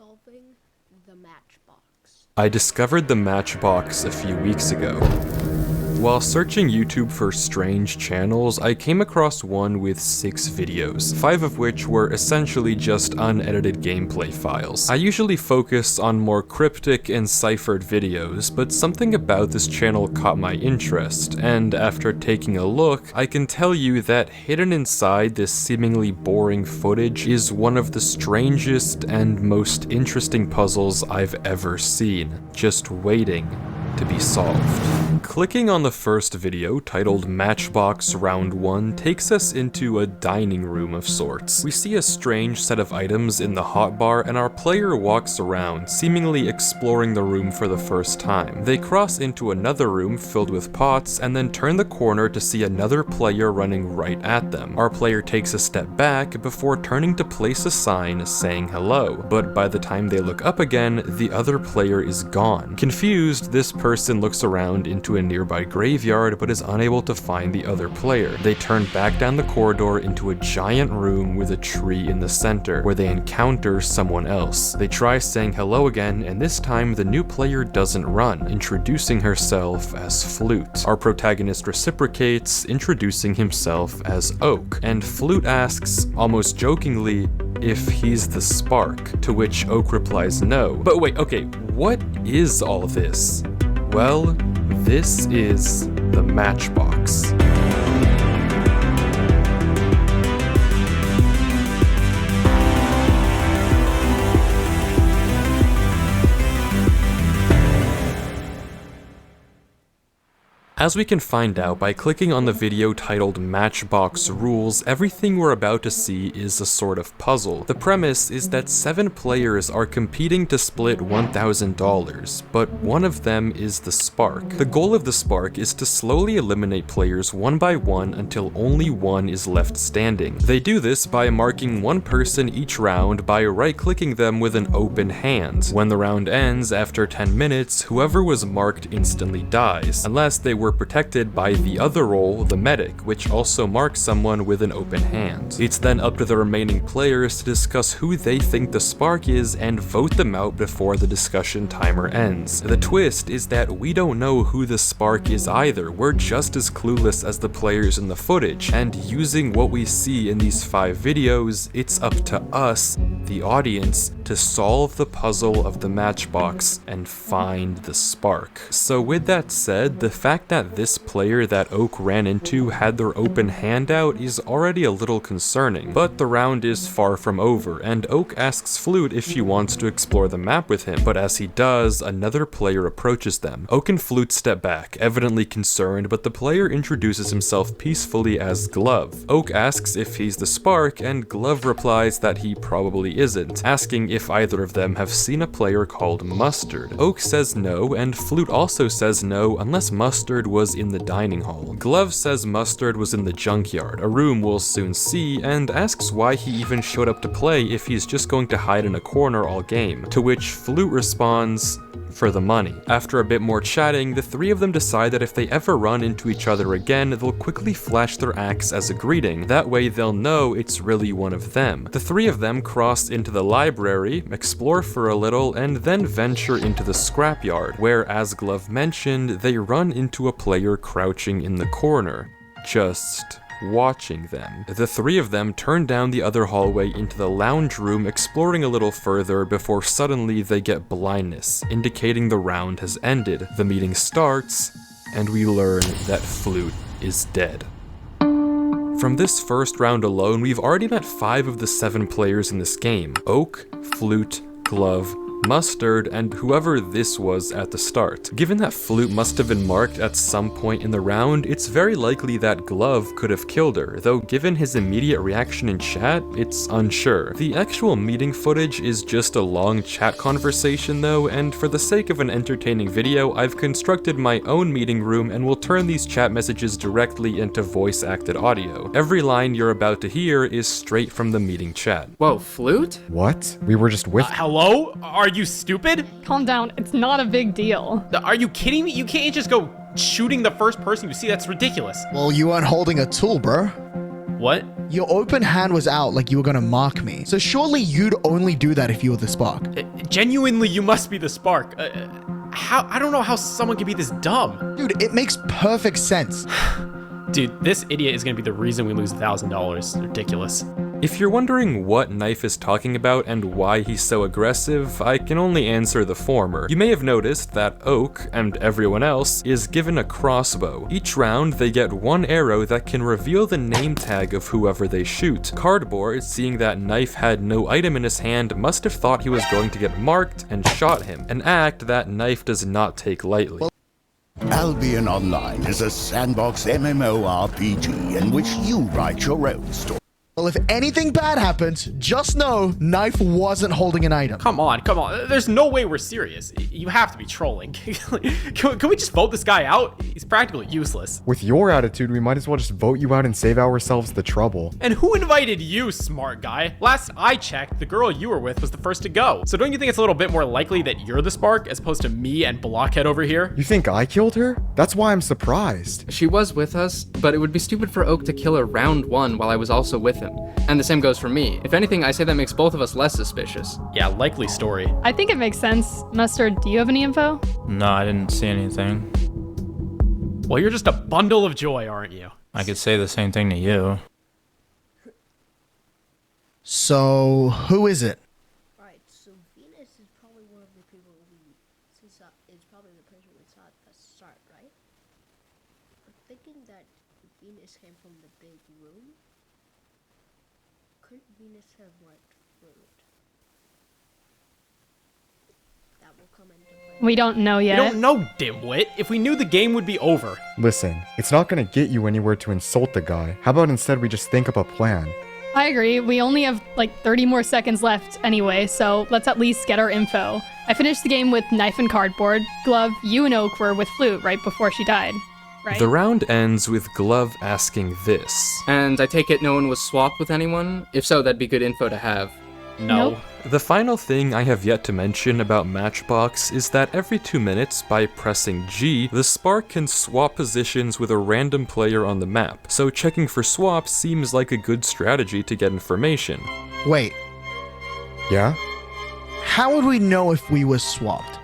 Solving the matchbox. I discovered the matchbox a few weeks ago. While searching YouTube for strange channels, I came across one with 6 videos, 5 of which were essentially just unedited gameplay files. I usually focus on more cryptic and ciphered videos, but something about this channel caught my interest, and after taking a look, I can tell you that hidden inside this seemingly boring footage is one of the strangest and most interesting puzzles I've ever seen, just waiting to be solved. Clicking on the first video, titled Matchbox Round 1, takes us into a dining room of sorts. We see a strange set of items in the hotbar, and our player walks around, seemingly exploring the room for the first time. They cross into another room filled with pots, and then turn the corner to see another player running right at them. Our player takes a step back before turning to place a sign saying hello, but by the time they look up again, the other player is gone. Confused, this person looks around into a nearby graveyard but is unable to find the other player. They turn back down the corridor into a giant room with a tree in the center, where they encounter someone else. They try saying hello again, and this time the new player doesn't run, introducing herself as Flute. Our protagonist reciprocates, introducing himself as Oak, and Flute asks, almost jokingly, if he's the Spark, to which Oak replies no. But wait, okay, what is all this? Well, this is the matchbox. As we can find out by clicking on the video titled Matchbox Rules, everything we're about to see is a sort of puzzle. The premise is that 7 players are competing to split $1,000, but one of them is the Spark. The goal of the Spark is to slowly eliminate players one by one until only one is left standing. They do this by marking one person each round by right-clicking them with an open hand. When the round ends after 10 minutes, whoever was marked instantly dies, unless they were protected by the other role, the medic, which also marks someone with an open hand. It's then up to the remaining players to discuss who they think the Spark is and vote them out before the discussion timer ends. The twist is that we don't know who the Spark is either. We're just as clueless as the players in the footage, and using what we see in these 5 videos, it's up to us, the audience, to solve the puzzle of the matchbox and find the Spark. So with that said, the fact that this player that Oak ran into had their open hand out is already a little concerning, but the round is far from over, and Oak asks Flute if she wants to explore the map with him, but as he does, another player approaches them. Oak and Flute step back, evidently concerned, but the player introduces himself peacefully as Glove. Oak asks if he's the Spark, and Glove replies that he probably isn't, asking if either of them have seen a player called Mustard. Oak says no, and Flute also says no unless Mustard was in the dining hall. Glove says Mustard was in the junkyard, a room we'll soon see, and asks why he even showed up to play if he's just going to hide in a corner all game, to which Flute responds, for the money. After a bit more chatting, the 3 of them decide that if they ever run into each other again, they'll quickly flash their axe as a greeting. That way they'll know it's really one of them. The 3 of them cross into the library, explore for a little, and then venture into the scrapyard, where, as Glove mentioned, they run into a player crouching in the corner, just watching them. The 3 of them turn down the other hallway into the lounge room, exploring a little further before suddenly they get blindness, indicating the round has ended. The meeting starts, and we learn that Flute is dead. From this first round alone, we've already met 5 of the 7 players in this game: Oak, Flute, Glove, Mustard, and whoever this was at the start. Given that Flute must have been marked at some point in the round, it's very likely that Glove could have killed her, though given his immediate reaction in chat, it's unsure. The actual meeting footage is just a long chat conversation though, and for the sake of an entertaining video, I've constructed my own meeting room and will turn these chat messages directly into voice-acted audio. Every line you're about to hear is straight from the meeting chat. Whoa, Flute? What? We were just with- Hello? Are you stupid? Calm down, it's not a big deal. Are you kidding me? You can't just go shooting the first person you see. That's ridiculous. Well, you aren't holding a tool, bro. What? Your open hand was out like you were gonna mark me. So surely you'd only do that if you were the spark. Genuinely, you must be the spark. How? I don't know how someone can be this dumb. Dude, it makes perfect sense. Dude, this idiot is gonna be the reason we lose $1,000. Ridiculous. If you're wondering what Knife is talking about and why he's so aggressive, I can only answer the former. You may have noticed that Oak, and everyone else, is given a crossbow. Each round, they get one arrow that can reveal the name tag of whoever they shoot. Cardboard, seeing that Knife had no item in his hand, must have thought he was going to get marked and shot him, an act that Knife does not take lightly. Albion Online is a sandbox MMORPG in which you write your own story. Well, if anything bad happens, just know Knife wasn't holding an item. Come on. There's no way we're serious. You have to be trolling. Can we just vote this guy out? He's practically useless. With your attitude, we might as well just vote you out and save ourselves the trouble. And who invited you, smart guy? Last I checked, the girl you were with was the first to go. So don't you think it's a little bit more likely that you're the spark as opposed to me and Blockhead over here? You think I killed her? That's why I'm surprised. She was with us, but it would be stupid for Oak to kill her round one while I was also with him. And the same goes for me. If anything, I say that makes both of us less suspicious. Yeah, likely story. I think it makes sense. Mustard, do you have any info? No, I didn't see anything. Well, you're just a bundle of joy, aren't you? I could say the same thing to you. So, who is it? Alright, so Venus is probably one of the people is probably the person we saw at the start, right? I'm thinking that Venus came from the big room. Could Venus have marked fruit? That will come into play. We don't know We yet. don't know, dimwit. If we knew the game would be over. Listen, it's not gonna get you anywhere to insult the guy. How about instead we just think up a plan? I agree. We only have like 30 more seconds left anyway, so let's at least get our info. I finished the game with Knife and Cardboard. Glove, you and Oak were with Flute right before she died, right? The round ends with Glove asking this. And I take it no one was swapped with anyone? If so, that'd be good info to have. No. Nope. The final thing I have yet to mention about Matchbox is that every 2 minutes, by pressing G, the spark can swap positions with a random player on the map, so checking for swaps seems like a good strategy to get information. Wait, Yeah? how would we know if we were swapped?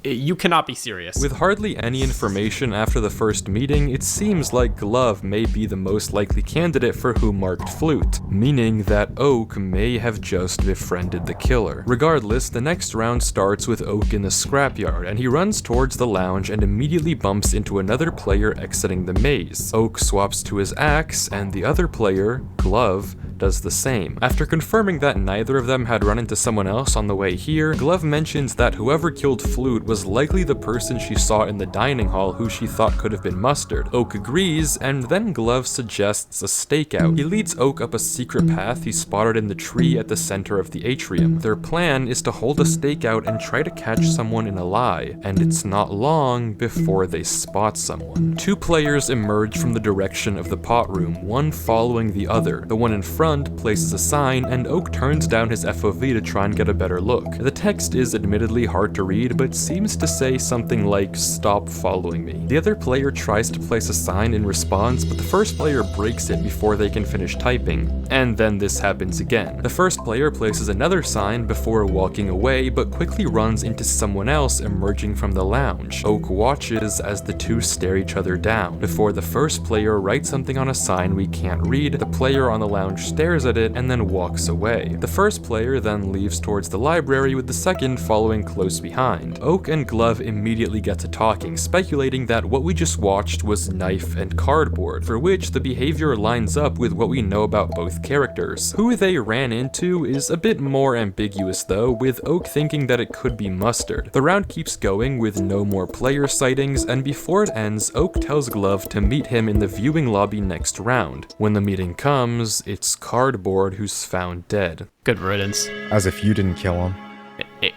You cannot be serious. With hardly any information after the first meeting, it seems like Glove may be the most likely candidate for who marked Flute, meaning that Oak may have just befriended the killer. Regardless, the next round starts with Oak in the scrapyard, and he runs towards the lounge and immediately bumps into another player exiting the maze. Oak swaps to his axe, and the other player, Glove, does the same. After confirming that neither of them had run into someone else on the way here, Glove mentions that whoever killed Flute was likely the person she saw in the dining hall who she thought could have been Mustard. Oak agrees, and then Glove suggests a stakeout. He leads Oak up a secret path he spotted in the tree at the center of the atrium. Their plan is to hold a stakeout and try to catch someone in a lie, and it's not long before they spot someone. Two players emerge from the direction of the pot room, one following the other. The one in front places a sign, and Oak turns down his FOV to try and get a better look. The text is admittedly hard to read, but seems to say something like, "Stop following me." The other player tries to place a sign in response, but the first player breaks it before they can finish typing. And then this happens again. The first player places another sign before walking away, but quickly runs into someone else emerging from the lounge. Oak watches as the two stare each other down. Before the first player writes something on a sign we can't read, the player on the lounge stares at it and then walks away. The first player then leaves towards the library with the second following close behind. Oak and Glove immediately get to talking, speculating that what we just watched was Knife and Cardboard, for which the behavior lines up with what we know about both characters. Who they ran into is a bit more ambiguous though, with Oak thinking that it could be Mustard. The round keeps going with no more player sightings, and before it ends, Oak tells Glove to meet him in the viewing lobby next round. When the meeting comes, it's Cardboard who's found dead. Good riddance. As if you didn't kill him.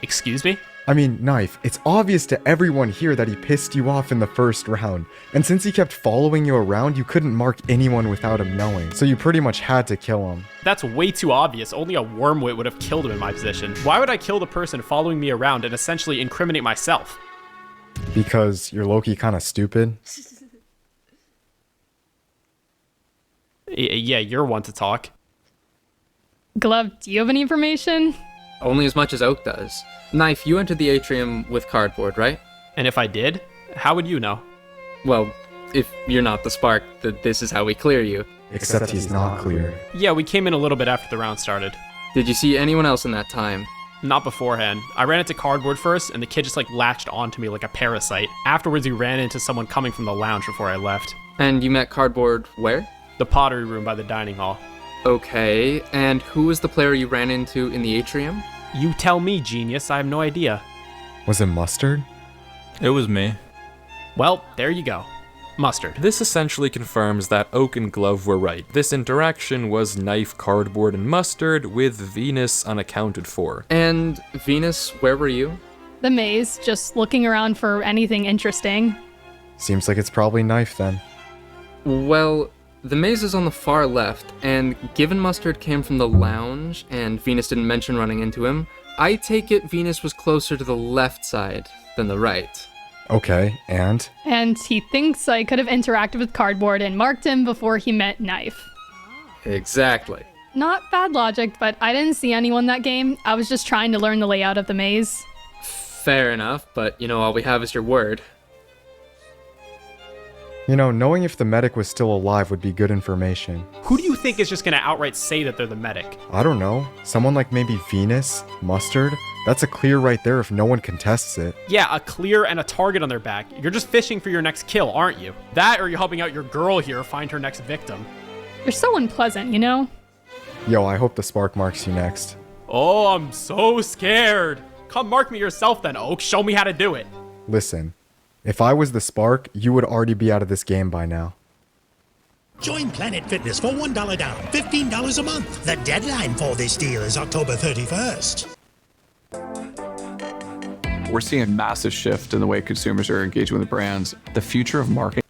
Excuse me? I mean, Knife, it's obvious to everyone here that he pissed you off in the first round. And since he kept following you around, you couldn't mark anyone without him knowing. So you pretty much had to kill him. That's way too obvious. Only a wormwit would have killed him in my position. Why would I kill the person following me around and essentially incriminate myself? Because you're low-key kinda stupid. Yeah, you're one to talk. Glove, do you have any information? Only as much as Oak does. Knife, you entered the atrium with cardboard, right? And if I did, how would you know? Well, if you're not the spark, this is how we clear you. Except he's not clear. Yeah, we came in a little bit after the round started. Did you see anyone else in that time? Not beforehand. I ran into cardboard first, and the kid just latched onto me like a parasite. Afterwards, we ran into someone coming from the lounge before I left. And you met cardboard where? The pottery room by the dining hall. Okay, and who was the player you ran into in the atrium? You tell me, genius. I have no idea. Was it Mustard? It was me. Well, there you go. Mustard. This essentially confirms that Oak and Glove were right. This interaction was Knife, Cardboard, and Mustard, with Venus unaccounted for. And Venus, where were you? The maze, just looking around for anything interesting. Seems like it's probably Knife then. Well, the maze is on the far left, and given Mustard came from the lounge, and Venus didn't mention running into him, I take it Venus was closer to the left side than the right. Okay, and? And he thinks I could have interacted with Cardboard and marked him before he met Knife. Exactly. Not bad logic, but I didn't see anyone that game. I was just trying to learn the layout of the maze. Fair enough, but all we have is your word. Knowing if the medic was still alive would be good information. Who do you think is just gonna outright say that they're the medic? I don't know. Someone like maybe Venus? Mustard? That's a clear right there if no one contests it. Yeah, a clear and a target on their back. You're just fishing for your next kill, aren't you? That or you're helping out your girl here find her next victim. You're so unpleasant, you know? Yo, I hope the spark marks you next. Oh, I'm so scared. Come mark me yourself then, Oak. Show me how to do it. Listen, if I was the spark, you would already be out of this game by now. Join Planet Fitness for $1 down, $15 a month. The deadline for this deal is October 31st. We're seeing a massive shift in the way consumers are engaging with the brands. The future of marketing.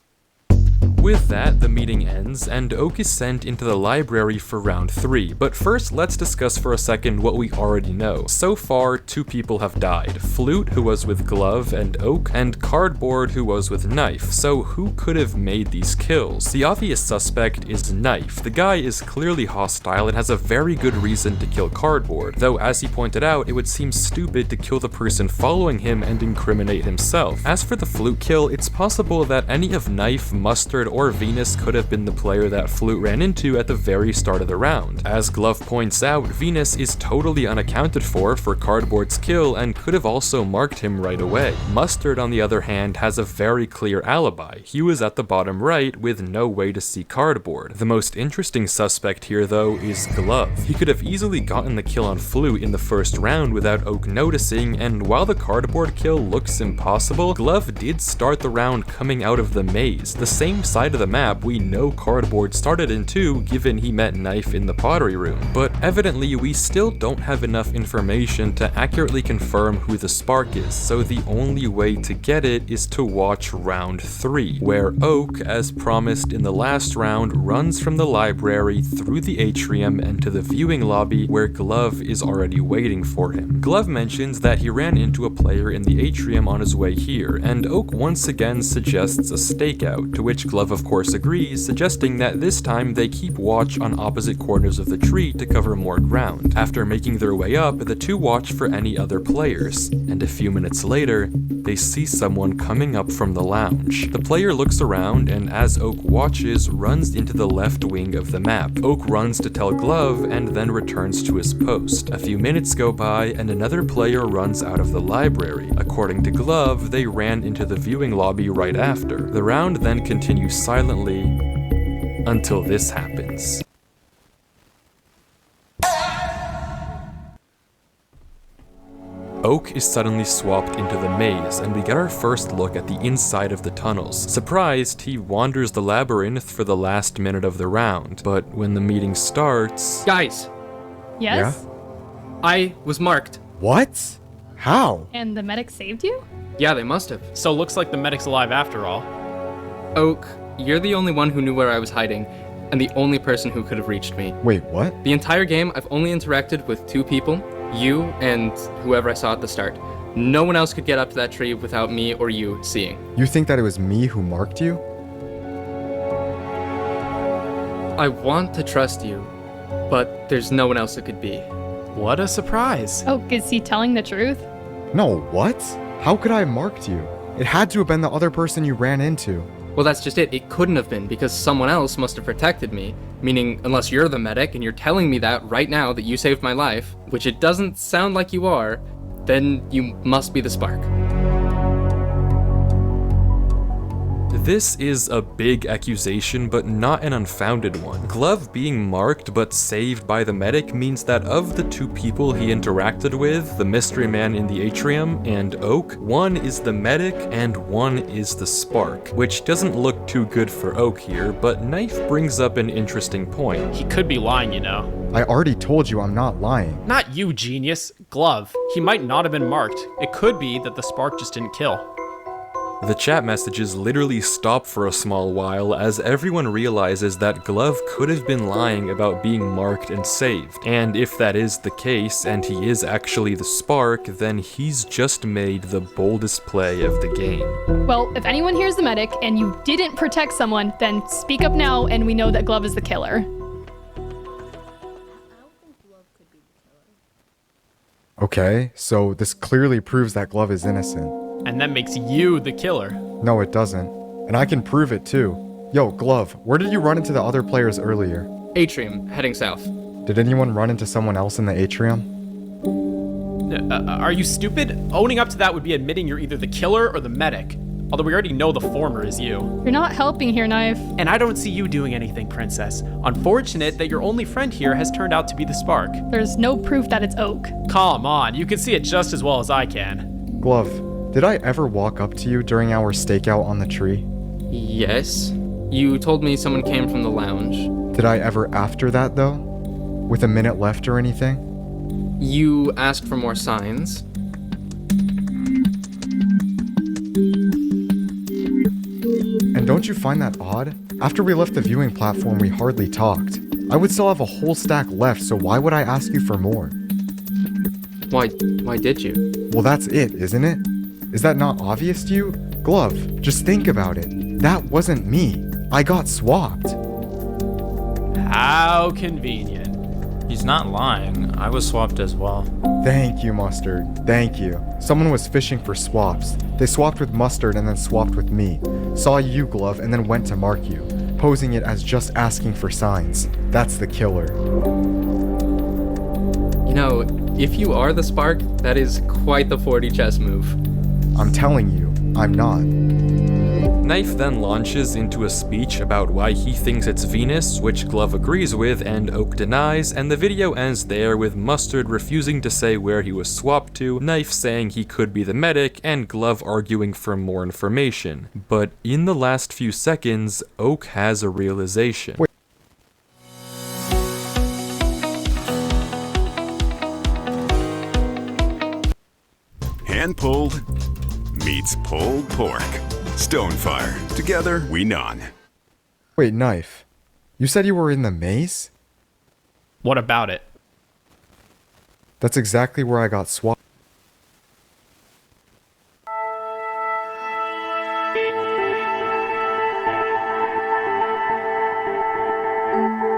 With that, the meeting ends, and Oak is sent into the library for round 3. But first, let's discuss for a second what we already know. So far, 2 people have died. Flute, who was with Glove and Oak, and Cardboard, who was with Knife. So who could have made these kills? The obvious suspect is Knife. The guy is clearly hostile and has a very good reason to kill Cardboard. Though, as he pointed out, it would seem stupid to kill the person following him and incriminate himself. As for the Flute kill, it's possible that any of Knife, Mustard, or Venus could have been the player that Flute ran into at the very start of the round. As Glove points out, Venus is totally unaccounted for Cardboard's kill and could have also marked him right away. Mustard, on the other hand, has a very clear alibi. He was at the bottom right with no way to see Cardboard. The most interesting suspect here, though, is Glove. He could have easily gotten the kill on Flute in the first round without Oak noticing, and while the Cardboard kill looks impossible, Glove did start the round coming out of the maze, the same side of the map we know Cardboard started in too, given he met Knife in the pottery room. But evidently we still don't have enough information to accurately confirm who the spark is, so the only way to get it is to watch round 3, where Oak, as promised in the last round, runs from the library through the atrium and to the viewing lobby where Glove is already waiting for him. Glove mentions that he ran into a player in the atrium on his way here, and Oak once again suggests a stakeout, to which Glove of course agrees, suggesting that this time they keep watch on opposite corners of the tree to cover more ground. After making their way up, the two watch for any other players, and a few minutes later, they see someone coming up from the lounge. The player looks around and, as Oak watches, runs into the left wing of the map. Oak runs to tell Glove and then returns to his post. A few minutes go by and another player runs out of the library. According to Glove, they ran into the viewing lobby right after. The round then continues silently until this happens. Oak is suddenly swapped into the maze, and we get our first look at the inside of the tunnels. Surprised, he wanders the labyrinth for the last minute of the round, but when the meeting starts... Guys! Yes? Yeah? I was marked. What? How? And the medic saved you? Yeah, they must have. So looks like the medic's alive after all. Oak, you're the only one who knew where I was hiding, and the only person who could have reached me. Wait, what? The entire game, I've only interacted with 2 people, you and whoever I saw at the start. No one else could get up to that tree without me or you seeing. You think that it was me who marked you? I want to trust you, but there's no one else it could be. What a surprise. Oak, is he telling the truth? No, what? How could I have marked you? It had to have been the other person you ran into. Well, that's just it. It couldn't have been because someone else must have protected me. Meaning, unless you're the medic and you're telling me that right now that you saved my life, which it doesn't sound like you are, then you must be the spark. This is a big accusation, but not an unfounded one. Glove being marked but saved by the medic means that of the two people he interacted with, the mystery man in the atrium and Oak, one is the medic and one is the spark, which doesn't look too good for Oak here, but Knife brings up an interesting point. He could be lying, you know. I already told you I'm not lying. Not you, genius. Glove. He might not have been marked. It could be that the spark just didn't kill. The chat messages literally stop for a small while as everyone realizes that Glove could have been lying about being marked and saved. And if that is the case, and he is actually the spark, then he's just made the boldest play of the game. Well, if anyone here's the medic and you didn't protect someone, then speak up now and we know that Glove is the killer. I don't think Glove could be the killer. Okay, so this clearly proves that Glove is innocent. And that makes you the killer. No, it doesn't. And I can prove it too. Yo, Glove, where did you run into the other players earlier? Atrium, heading south. Did anyone run into someone else in the atrium? Are you stupid? Owning up to that would be admitting you're either the killer or the medic. Although we already know the former is you. You're not helping here, Knife. And I don't see you doing anything, Princess. Unfortunate that your only friend here has turned out to be the spark. There's no proof that it's Oak. Come on, you can see it just as well as I can. Glove, did I ever walk up to you during our stakeout on the tree? Yes. You told me someone came from the lounge. Did I ever after that, though? With a minute left or anything? You asked for more signs. And don't you find that odd? After we left the viewing platform, we hardly talked. I would still have a whole stack left, so why would I ask you for more? Why did you? Well, that's it, isn't it? Is that not obvious to you? Glove, just think about it. That wasn't me. I got swapped. How convenient. He's not lying. I was swapped as well. Thank you, Mustard. Thank you. Someone was fishing for swaps. They swapped with Mustard and then swapped with me. Saw you, Glove, and then went to mark you, posing it as just asking for signs. That's the killer. You know, if you are the spark, that is quite the 40 chess move. I'm telling you, I'm not. Knife then launches into a speech about why he thinks it's Venus, which Glove agrees with and Oak denies, and the video ends there with Mustard refusing to say where he was swapped to, Knife saying he could be the medic, and Glove arguing for more information. But in the last few seconds, Oak has a realization. Wait. Hand-pulled meets pulled pork. Stonefire. Together, we none. Wait, Knife. You said you were in the maze? What about it? That's exactly where I got swapped.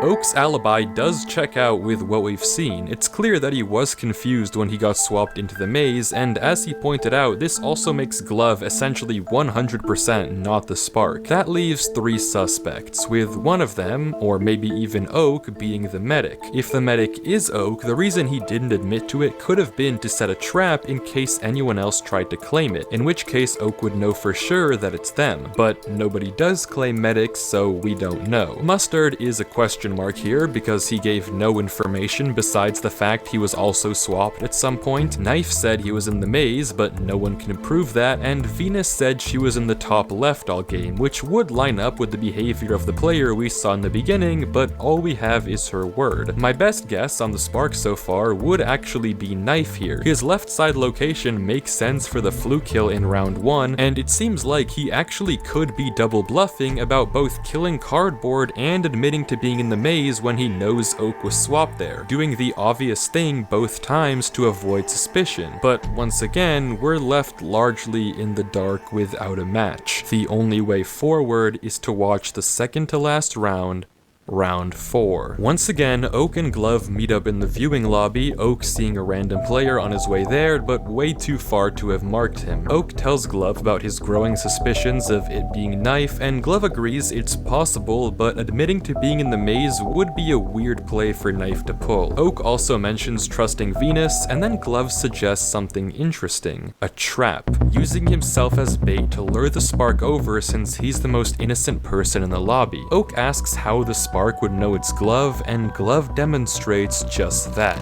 Oak's alibi does check out with what we've seen. It's clear that he was confused when he got swapped into the maze, and as he pointed out, this also makes Glove essentially 100% not the spark. That leaves 3 suspects, with one of them, or maybe even Oak, being the medic. If the medic is Oak, the reason he didn't admit to it could have been to set a trap in case anyone else tried to claim it, in which case Oak would know for sure that it's them. But nobody does claim medics, so we don't know. Mustard is a question mark here because he gave no information besides the fact he was also swapped at some point. Knife said he was in the maze, but no one can prove that, and Venus said she was in the top left all game, which would line up with the behavior of the player we saw in the beginning, but all we have is her word. My best guess on the spark so far would actually be Knife here. His left side location makes sense for the fluke kill in round 1, and it seems like he actually could be double bluffing about both killing Cardboard and admitting to being in the maze when he knows Oak was swapped there, doing the obvious thing both times to avoid suspicion. But once again, we're left largely in the dark without a match. The only way forward is to watch the second to last round Round 4. Once again, Oak and Glove meet up in the viewing lobby, Oak seeing a random player on his way there, but way too far to have marked him. Oak tells Glove about his growing suspicions of it being Knife, and Glove agrees it's possible, but admitting to being in the maze would be a weird play for Knife to pull. Oak also mentions trusting Venus, and then Glove suggests something interesting. A trap, using himself as bait to lure the Spark over since he's the most innocent person in the lobby. Oak asks how the Spark would know it's Glove, and Glove demonstrates just that.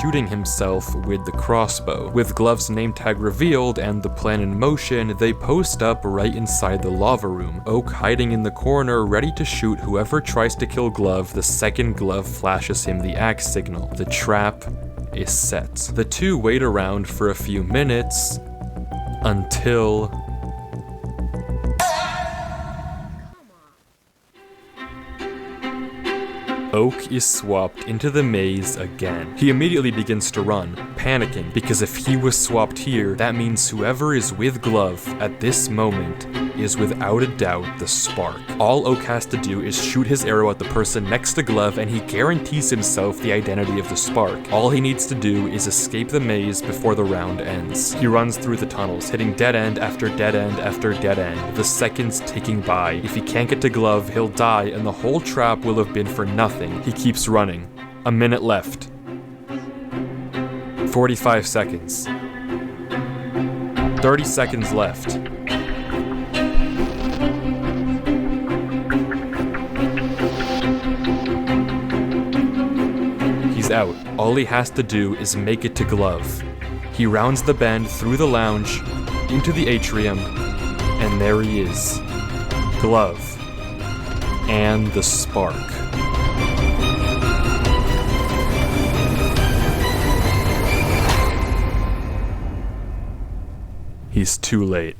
Shooting himself with the crossbow. With Glove's name tag revealed and the plan in motion, they post up right inside the lava room. Oak hiding in the corner, ready to shoot whoever tries to kill Glove the second Glove flashes him the axe signal. The trap is set. The two wait around for a few minutes until Oak is swapped into the maze again. He immediately begins to run, panicking, because if he was swapped here, that means whoever is with Glove at this moment is without a doubt the Spark. All Oak has to do is shoot his arrow at the person next to Glove and he guarantees himself the identity of the Spark. All he needs to do is escape the maze before the round ends. He runs through the tunnels, hitting dead end after dead end after dead end, the seconds ticking by. If he can't get to Glove, he'll die and the whole trap will have been for nothing. He keeps running. A minute left. 45 seconds. 30 seconds left. He's out. All he has to do is make it to Glove. He rounds the bend through the lounge, into the atrium, and there he is. Glove. And the Spark. He's too late.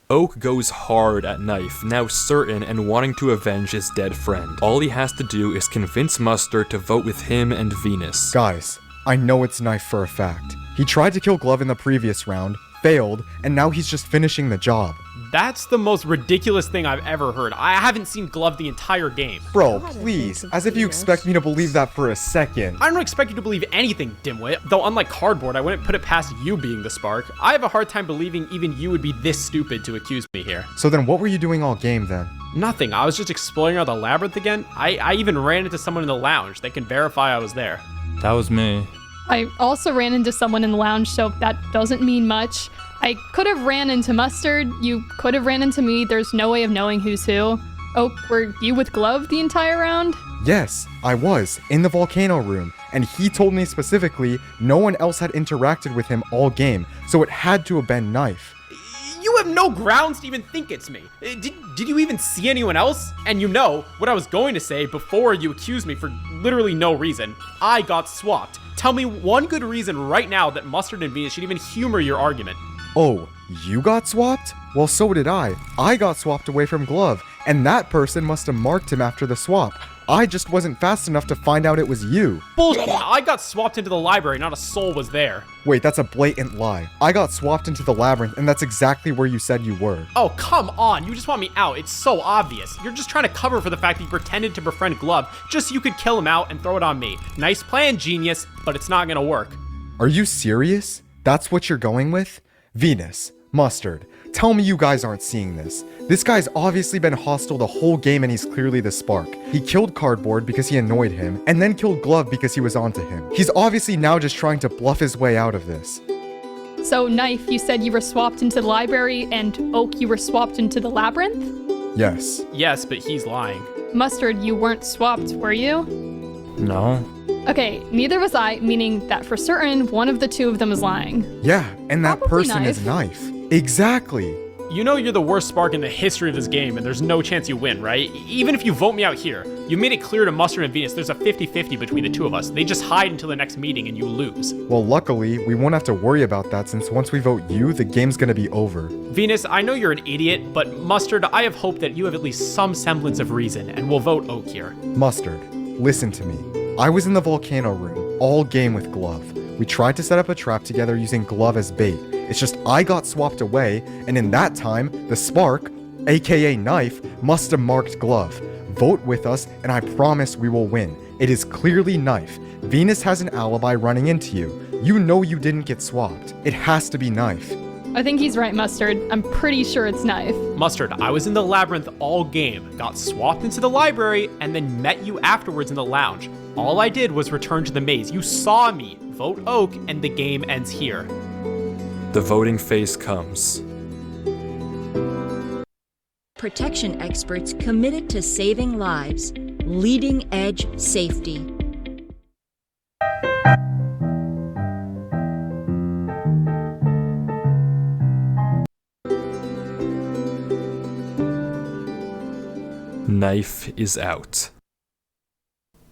Oak goes hard at Knife, now certain and wanting to avenge his dead friend. All he has to do is convince Mustard to vote with him and Venus. Guys, I know it's Knife for a fact. He tried to kill Glove in the previous round, failed, and now he's just finishing the job. That's the most ridiculous thing I've ever heard. I haven't seen Glove the entire game. Bro, please, as if you expect me to believe that for a second. I don't expect you to believe anything, dimwit. Though unlike Cardboard, I wouldn't put it past you being the Spark. I have a hard time believing even you would be this stupid to accuse me here. So then what were you doing all game then? Nothing. I was just exploring out the labyrinth again. I even ran into someone in the lounge. They can verify I was there. That was me. I also ran into someone in the lounge, so that doesn't mean much. I could have ran into Mustard, you could have ran into me, there's no way of knowing who's who. Oak, were you with Glove the entire round? Yes, I was, in the volcano room, and he told me specifically no one else had interacted with him all game, so it had to have been Knife. You have no grounds to even think it's me. Did you even see anyone else? And you know what I was going to say before you accused me for literally no reason. I got swapped. Tell me one good reason right now that Mustard and Venus should even humor your argument. Oh, you got swapped? Well, so did I. I got swapped away from Glove, and that person must have marked him after the swap. I just wasn't fast enough to find out it was you. Bullshit! I got swapped into the library, not a soul was there. Wait, that's a blatant lie. I got swapped into the labyrinth, and that's exactly where you said you were. Oh, come on. You just want me out. It's so obvious. You're just trying to cover for the fact that you pretended to befriend Glove just so you could kill him out and throw it on me. Nice plan, genius, but it's not gonna work. Are you serious? That's what you're going with? Venus, Mustard, tell me you guys aren't seeing this. This guy's obviously been hostile the whole game and he's clearly the Spark. He killed Cardboard because he annoyed him, and then killed Glove because he was onto him. He's obviously now just trying to bluff his way out of this. So, Knife, you said you were swapped into the library, and Oak, you were swapped into the labyrinth? Yes. Yes, but he's lying. Mustard, you weren't swapped, were you? No. Okay, neither was I, meaning that for certain, one of the two of them is lying. Yeah, and that Probably person is Knife. Exactly. You know you're the worst Spark in the history of this game, and there's no chance you win, right? Even if you vote me out here, you made it clear to Mustard and Venus there's a 50-50 between the two of us. They just hide until the next meeting and you lose. Well, luckily, we won't have to worry about that since once we vote you, the game's gonna be over. Venus, I know you're an idiot, but Mustard, I have hope that you have at least some semblance of reason, and we'll vote Oak here. Mustard, listen to me. I was in the volcano room. all game with Glove. We tried to set up a trap together using Glove as bait. It's just I got swapped away, and in that time, the Spark, aka Knife, must have marked Glove. Vote with us, and I promise we will win. It is clearly Knife. Venus has an alibi running into you. You know you didn't get swapped. It has to be Knife. I think he's right, Mustard. I'm pretty sure it's Knife. Mustard, I was in the labyrinth all game, got swapped into the library, and then met you afterwards in the lounge. All I did was return to the maze. You saw me. Vote Oak, and the game ends here. The voting phase comes. Protection experts committed to saving lives. Leading edge safety. Knife is out.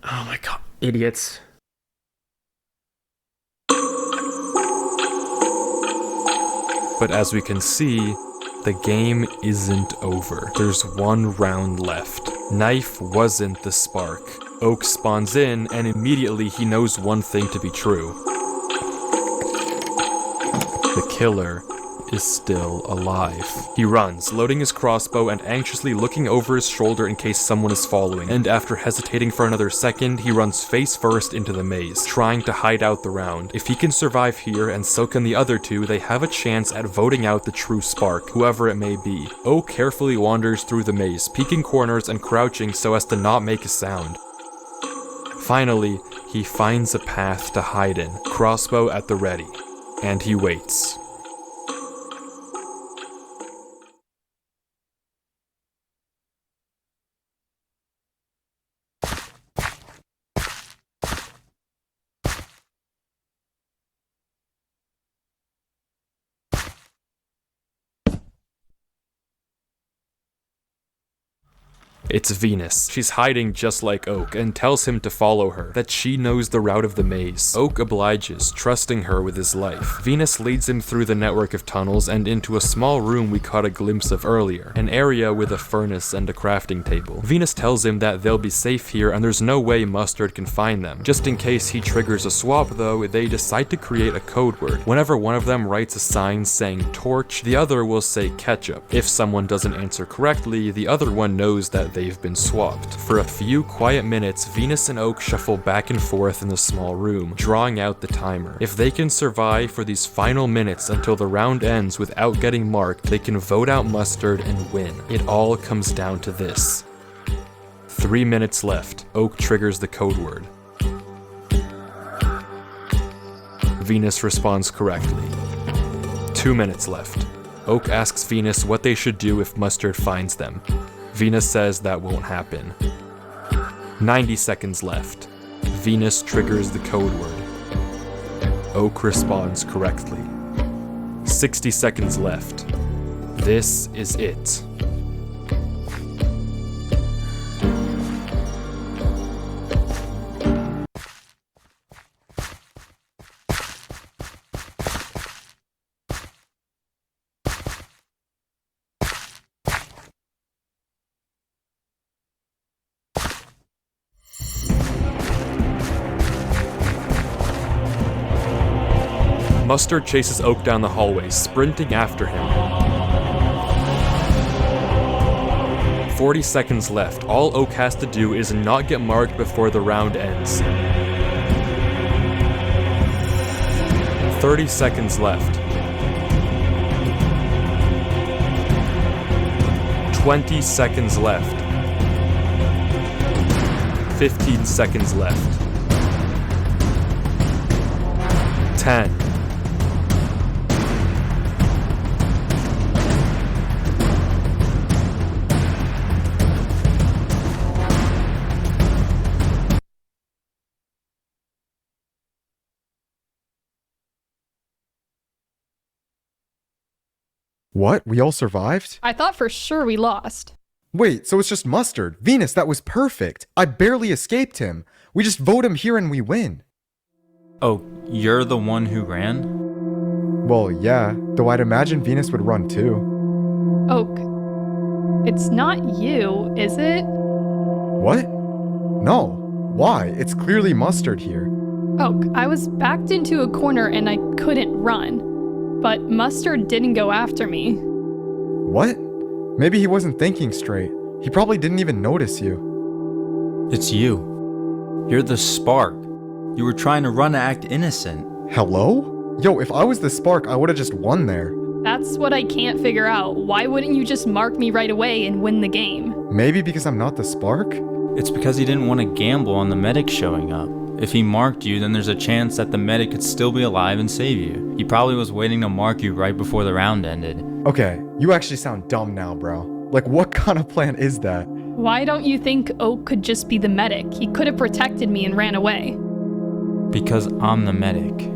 Oh my god, idiots. But as we can see, the game isn't over. There's one round left. Knife wasn't the Spark. Oak spawns in, and immediately he knows one thing to be true. The killer is still alive. He runs, loading his crossbow and anxiously looking over his shoulder in case someone is following, and after hesitating for another second, he runs face first into the maze, trying to hide out the round. If he can survive here, and so can the other two, they have a chance at voting out the true Spark, whoever it may be. Oak carefully wanders through the maze, peeking corners and crouching so as to not make a sound. Finally, he finds a path to hide in, crossbow at the ready, and he waits. It's Venus. She's hiding just like Oak and tells him to follow her, that she knows the route of the maze. Oak obliges, trusting her with his life. Venus leads him through the network of tunnels and into a small room we caught a glimpse of earlier, an area with a furnace and a crafting table. Venus tells him that they'll be safe here and there's no way Mustard can find them. Just in case he triggers a swap though, they decide to create a code word. Whenever one of them writes a sign saying torch, the other will say ketchup. If someone doesn't answer correctly, the other one knows that they've been swapped. For a few quiet minutes, Venus and Oak shuffle back and forth in the small room, drawing out the timer. If they can survive for these final minutes until the round ends without getting marked, they can vote out Mustard and win. It all comes down to this. 3 minutes left. Oak triggers the code word. Venus responds correctly. 2 minutes left. Oak asks Venus what they should do if Mustard finds them. Venus says that won't happen. 90 seconds left. Venus triggers the code word. Oak responds correctly. 60 seconds left. This is it. Mustard chases Oak down the hallway, sprinting after him. 40 seconds left. All Oak has to do is not get marked before the round ends. 30 seconds left. 20 seconds left. 15 seconds left. 10. What? We all survived? I thought for sure we lost. Wait, so it's just Mustard. Venus, that was perfect. I barely escaped him. We just vote him here and we win. Oh, you're the one who ran? Well, yeah, though I'd imagine Venus would run too. Oak, it's not you, is it? What? No. Why? It's clearly Mustard here. Oak, I was backed into a corner and I couldn't run. But Mustard didn't go after me. What? Maybe he wasn't thinking straight. He probably didn't even notice you. It's you. You're the spark. You were trying to run and act innocent. Hello? Yo, if I was the spark, I would've just won there. That's what I can't figure out. Why wouldn't you just mark me right away and win the game? Maybe because I'm not the spark? It's because he didn't want to gamble on the medic showing up. If he marked you, then there's a chance that the medic could still be alive and save you. He probably was waiting to mark you right before the round ended. Okay, you actually sound dumb now, bro. Like, what kind of plan is that? Why don't you think Oak could just be the medic? He could have protected me and ran away. Because I'm the medic.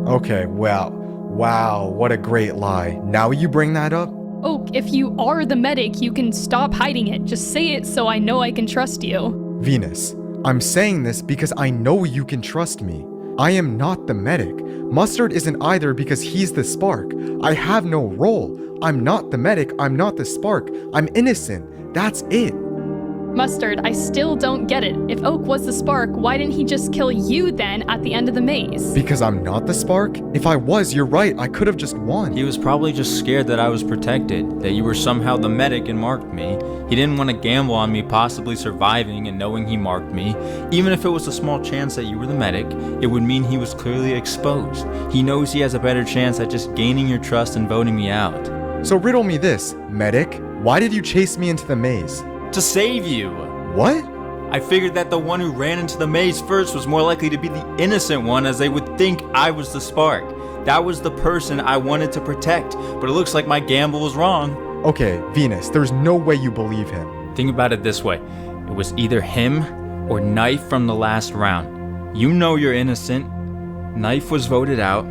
Okay, well, wow, what a great lie. Now you bring that up? Oak, if you are the medic, you can stop hiding it. Just say it so I know I can trust you. Venus, I'm saying this because I know you can trust me. I am not the medic. Mustard isn't either because he's the spark. I have no role. I'm not the medic. I'm not the spark. I'm innocent. That's it. Mustard, I still don't get it. If Oak was the spark, why didn't he just kill you then at the end of the maze? Because I'm not the spark? If I was, you're right. I could have just won. He was probably just scared that I was protected, that you were somehow the medic and marked me. He didn't want to gamble on me possibly surviving and knowing he marked me. Even if it was a small chance that you were the medic, it would mean he was clearly exposed. He knows he has a better chance at just gaining your trust and voting me out. So riddle me this, medic. Why did you chase me into the maze? To save you. What? I figured that the one who ran into the maze first was more likely to be the innocent one, as they would think I was the spark. That was the person I wanted to protect, but it looks like my gamble was wrong. Okay, Venus, there's no way you believe him. Think about it this way. It was either him or Knife from the last round. You know you're innocent. Knife was voted out,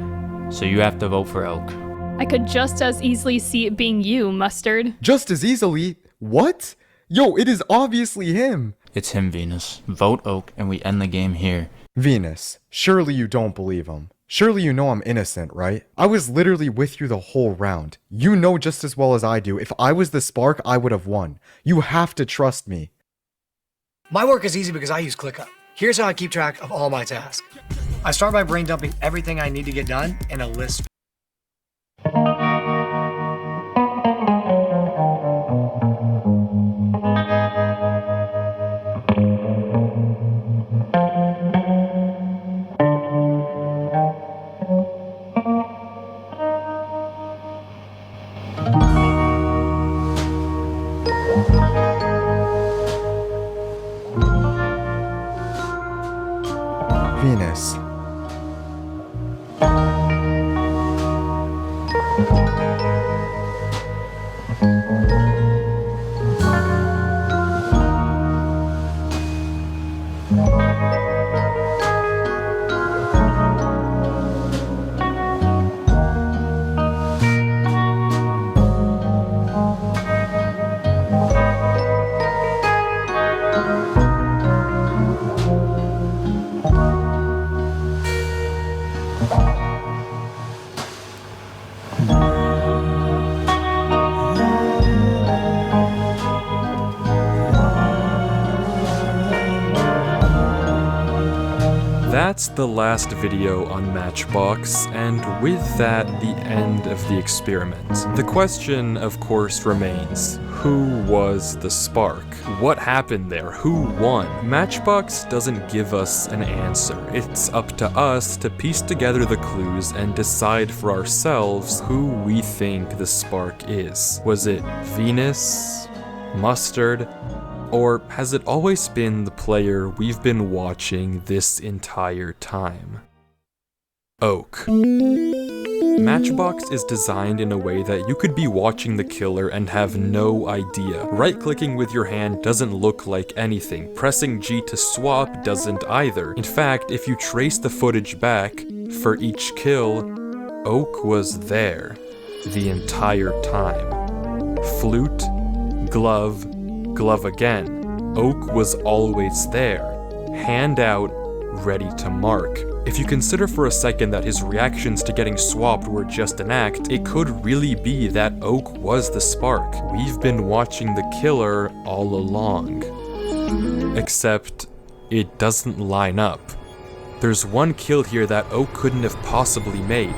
so you have to vote for Oak. I could just as easily see it being you, Mustard. Just as easily? What? Yo, it is obviously him. It's him, Venus. Vote Oak and we end the game here. Venus, surely you don't believe him. Surely you know I'm innocent, right? I was literally with you the whole round. You know just as well as I do, if I was the spark, I would have won. You have to trust me. My work is easy because I use ClickUp. Here's how I keep track of all my tasks. I start by brain dumping everything I need to get done in a list. Venus. That's the last video on Matchbox, and with that, the end of the experiment. The question, of course, remains, who was the spark? What happened there? Who won? Matchbox doesn't give us an answer. It's up to us to piece together the clues and decide for ourselves who we think the spark is. Was it Venus? Mustard? Or has it always been the player we've been watching this entire time? Oak. Matchbox is designed in a way that you could be watching the killer and have no idea. Right-clicking with your hand doesn't look like anything. Pressing G to swap doesn't either. In fact, if you trace the footage back, for each kill, Oak was there the entire time. Flute, glove, glove again. Oak was always there, hand out, ready to mark. If you consider for a second that his reactions to getting swapped were just an act, it could really be that Oak was the spark. We've been watching the killer all along. Except, it doesn't line up. There's one kill here that Oak couldn't have possibly made.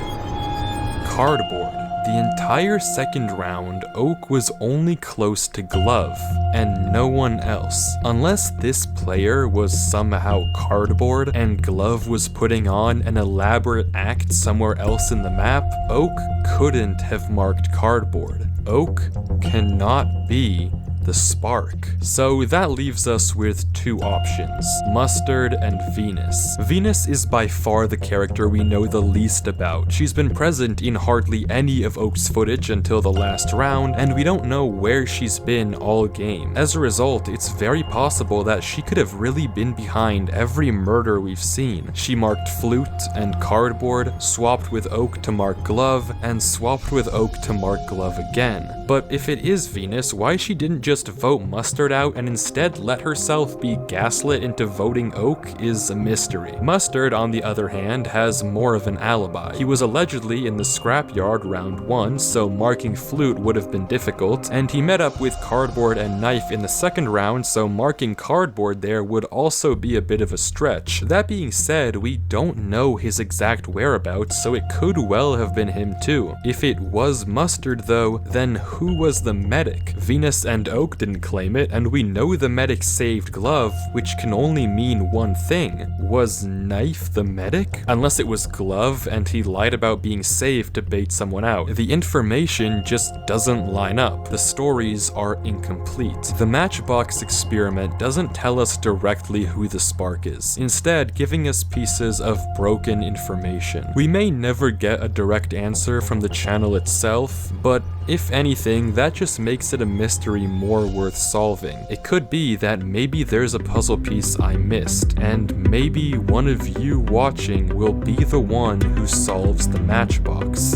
Cardboard. The entire second round, Oak was only close to Glove, and no one else. Unless this player was somehow Cardboard, and Glove was putting on an elaborate act somewhere else in the map, Oak couldn't have marked Cardboard. Oak cannot be the Spark. So that leaves us with two options, Mustard and Venus. Venus is by far the character we know the least about. She's been present in hardly any of Oak's footage until the last round, and we don't know where she's been all game. As a result, it's very possible that she could have really been behind every murder we've seen. She marked Flute and Cardboard, swapped with Oak to mark Glove, and swapped with Oak to mark Glove again. But if it is Venus, why she didn't just vote Mustard out and instead let herself be gaslit into voting Oak is a mystery. Mustard, on the other hand, has more of an alibi. He was allegedly in the scrapyard round 1, so marking Flute would have been difficult, and he met up with Cardboard and Knife in the second round, so marking Cardboard there would also be a bit of a stretch. That being said, we don't know his exact whereabouts, so it could well have been him too. If it was Mustard though, then who was the medic? Venus and Oak didn't claim it, and we know the medic saved Glove, which can only mean one thing. Was Knife the medic? Unless it was Glove and he lied about being saved to bait someone out. The information just doesn't line up. The stories are incomplete. The Matchbox experiment doesn't tell us directly who the Spark is, instead giving us pieces of broken information. We may never get a direct answer from the channel itself, but if anything, that just makes it a mystery more worth solving. It could be that maybe there's a puzzle piece I missed, and maybe one of you watching will be the one who solves the Matchbox.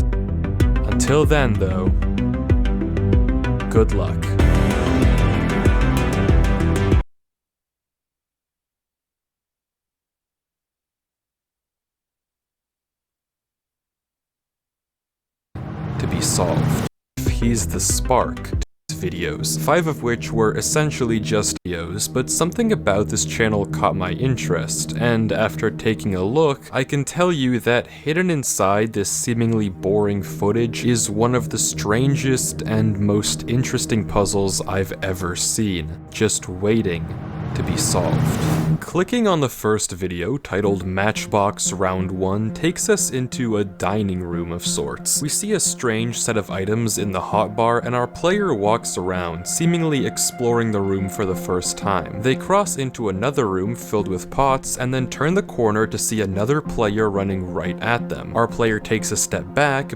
Until then though, good luck. To be solved. He's the Spark videos, 5 of which were essentially just videos, but something about this channel caught my interest, and after taking a look, I can tell you that hidden inside this seemingly boring footage is one of the strangest and most interesting puzzles I've ever seen, just waiting to be solved. Clicking on the first video, titled Matchbox Round 1, takes us into a dining room of sorts. We see a strange set of items in the hotbar, and our player walks around, seemingly exploring the room for the first time. They cross into another room filled with pots, and then turn the corner to see another player running right at them. Our player takes a step back,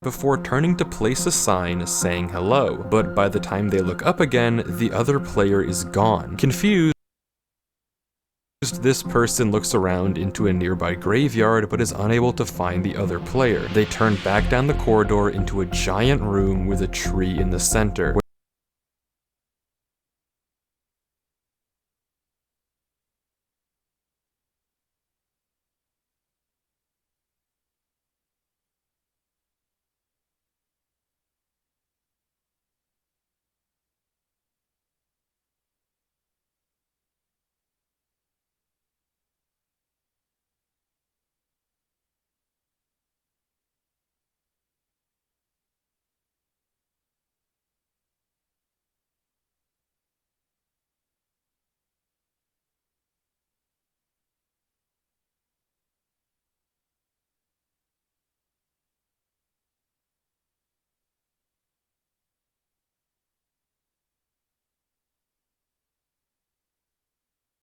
before turning to place a sign saying hello, but by the time they look up again, the other player is gone. Confused, this person looks around into a nearby graveyard but is unable to find the other player. They turn back down the corridor into a giant room with a tree in the center.